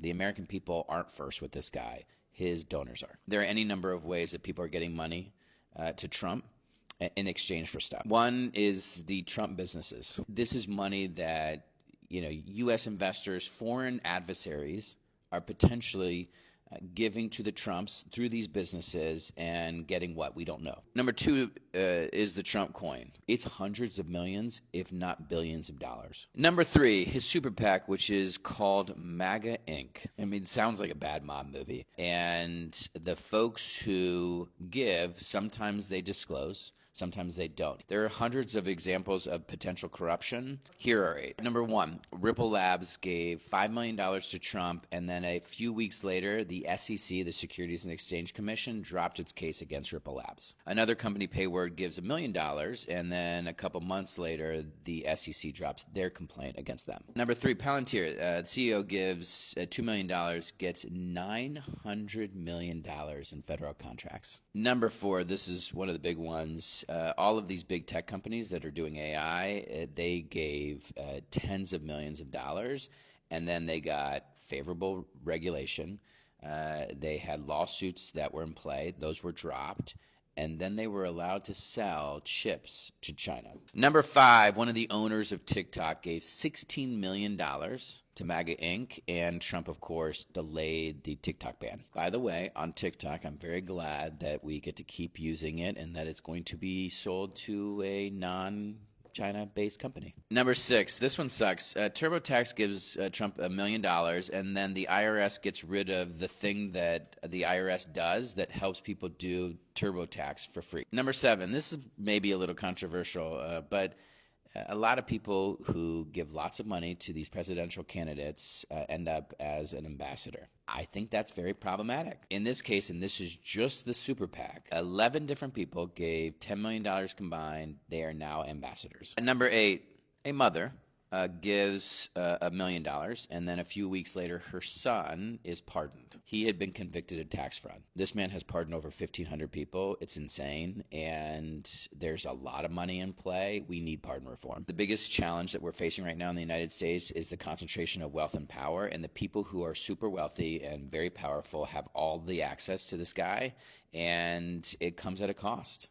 The American people aren't first with this guy. His donors are. There are any number of ways that people are getting money to Trump in exchange for stuff. One is the Trump businesses. This is money that, U.S. investors, foreign adversaries are potentially giving to the Trumps through these businesses and getting what? We don't know. Number two is the Trump coin. It's hundreds of millions, if not billions of dollars. Number three, his super PAC, which is called MAGA Inc. I mean, it sounds like a bad mob movie. And the folks who give, sometimes they disclose, sometimes they don't. There are hundreds of examples of potential corruption. Here are 8. Number one, Ripple Labs gave $5 million to Trump, and then a few weeks later, the SEC, the Securities and Exchange Commission, dropped its case against Ripple Labs. Another company, Payword, gives $1 million, and then a couple months later, the SEC drops their complaint against them. Number 3, Palantir, the CEO gives $2 million, gets $900 million in federal contracts. Number 4, this is one of the big ones. All of these big tech companies that are doing AI, they gave tens of millions of dollars, and then they got favorable regulation. They had lawsuits that were in play. Those were dropped. And then they were allowed to sell chips to China. Number 5, one of the owners of TikTok gave $16 million to MAGA Inc., and Trump, of course, delayed the TikTok ban. By the way, on TikTok, I'm very glad that we get to keep using it and that it's going to be sold to a non-China-based company. Number 6, this one sucks. TurboTax gives Trump $1 million, and then the IRS gets rid of the thing that the IRS does that helps people do TurboTax for free. Number 7, this is maybe a little controversial, but a lot of people who give lots of money to these presidential candidates end up as an ambassador. I think that's very problematic. In this case, and this is just the super PAC, 11 different people gave $10 million combined. They are now ambassadors. Number 8, a mother gives $1 million, and then a few weeks later, her son is pardoned. He had been convicted of tax fraud. This man has pardoned over 1,500 people. It's insane, and there's a lot of money in play. We need pardon reform. The biggest challenge that we're facing right now in the United States is the concentration of wealth and power, and the people who are super wealthy and very powerful have all the access to this guy, and it comes at a cost.